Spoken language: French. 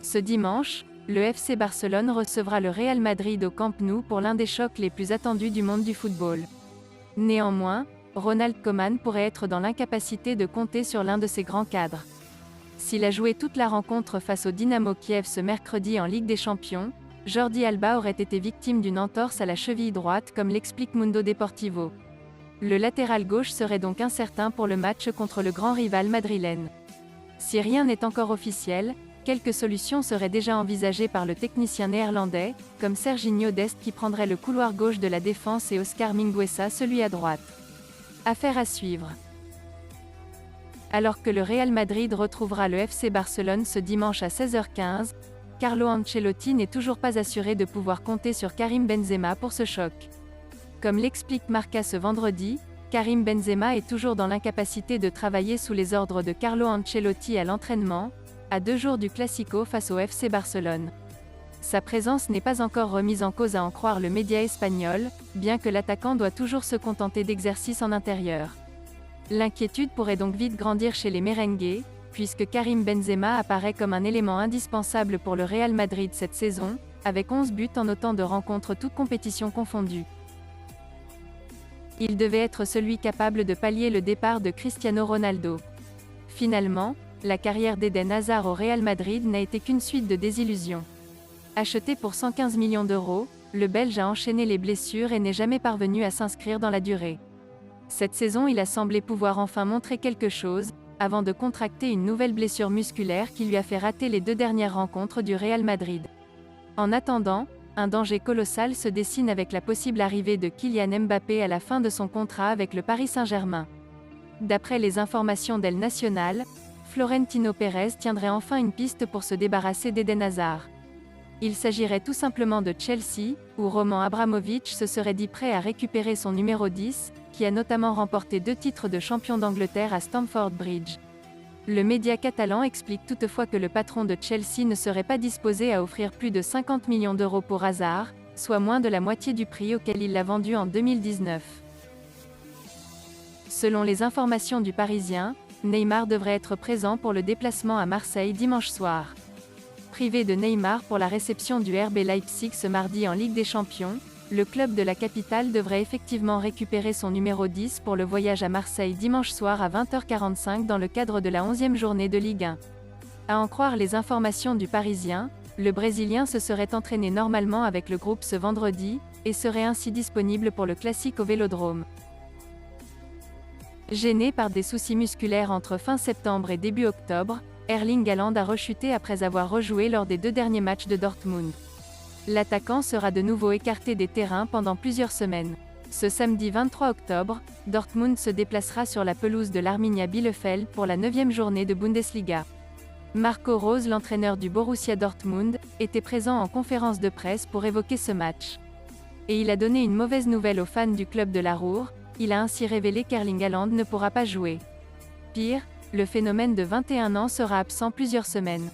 Ce dimanche, le FC Barcelone recevra le Real Madrid au Camp Nou pour l'un des chocs les plus attendus du monde du football. Néanmoins, Ronald Koeman pourrait être dans l'incapacité de compter sur l'un de ses grands cadres. S'il a joué toute la rencontre face au Dynamo Kiev ce mercredi en Ligue des Champions, Jordi Alba aurait été victime d'une entorse à la cheville droite comme l'explique Mundo Deportivo. Le latéral gauche serait donc incertain pour le match contre le grand rival madrilène. Si rien n'est encore officiel, quelques solutions seraient déjà envisagées par le technicien néerlandais, comme Serginho Dest qui prendrait le couloir gauche de la défense et Oscar Mingueza celui à droite. Affaire à suivre. Alors que le Real Madrid retrouvera le FC Barcelone ce dimanche à 16h15, Carlo Ancelotti n'est toujours pas assuré de pouvoir compter sur Karim Benzema pour ce choc. Comme l'explique Marca ce vendredi, Karim Benzema est toujours dans l'incapacité de travailler sous les ordres de Carlo Ancelotti à l'entraînement, à 2 jours du Classico face au FC Barcelone. Sa présence n'est pas encore remise en cause à en croire le média espagnol, bien que l'attaquant doit toujours se contenter d'exercices en intérieur. L'inquiétude pourrait donc vite grandir chez les merengues, puisque Karim Benzema apparaît comme un élément indispensable pour le Real Madrid cette saison, avec 11 buts en autant de rencontres toutes compétitions confondues. Il devait être celui capable de pallier le départ de Cristiano Ronaldo. Finalement, la carrière d'Eden Hazard au Real Madrid n'a été qu'une suite de désillusions. Acheté pour 115 millions d'euros, le Belge a enchaîné les blessures et n'est jamais parvenu à s'inscrire dans la durée. Cette saison, il a semblé pouvoir enfin montrer quelque chose, avant de contracter une nouvelle blessure musculaire qui lui a fait rater les 2 dernières rencontres du Real Madrid. En attendant, un danger colossal se dessine avec la possible arrivée de Kylian Mbappé à la fin de son contrat avec le Paris Saint-Germain. D'après les informations d'El Nacional, Florentino Pérez tiendrait enfin une piste pour se débarrasser d'Eden Hazard. Il s'agirait tout simplement de Chelsea, où Roman Abramovich se serait dit prêt à récupérer son numéro 10, qui a notamment remporté 2 titres de champion d'Angleterre à Stamford Bridge. Le média catalan explique toutefois que le patron de Chelsea ne serait pas disposé à offrir plus de 50 millions d'euros pour Hazard, soit moins de la moitié du prix auquel il l'a vendu en 2019. Selon les informations du Parisien, Neymar devrait être présent pour le déplacement à Marseille dimanche soir. Privé de Neymar pour la réception du RB Leipzig ce mardi en Ligue des Champions, le club de la capitale devrait effectivement récupérer son numéro 10 pour le voyage à Marseille dimanche soir à 20h45 dans le cadre de la 11e journée de Ligue 1. À en croire les informations du Parisien, le Brésilien se serait entraîné normalement avec le groupe ce vendredi, et serait ainsi disponible pour le classique au Vélodrome. Gêné par des soucis musculaires entre fin septembre et début octobre, Erling Haaland a rechuté après avoir rejoué lors des 2 derniers matchs de Dortmund. L'attaquant sera de nouveau écarté des terrains pendant plusieurs semaines. Ce samedi 23 octobre, Dortmund se déplacera sur la pelouse de l'Arminia Bielefeld pour la 9e journée de Bundesliga. Marco Rose, l'entraîneur du Borussia Dortmund, était présent en conférence de presse pour évoquer ce match. Et il a donné une mauvaise nouvelle aux fans du club de la Ruhr, il a ainsi révélé qu'Erling Haaland ne pourra pas jouer. Pire, le phénomène de 21 ans sera absent plusieurs semaines.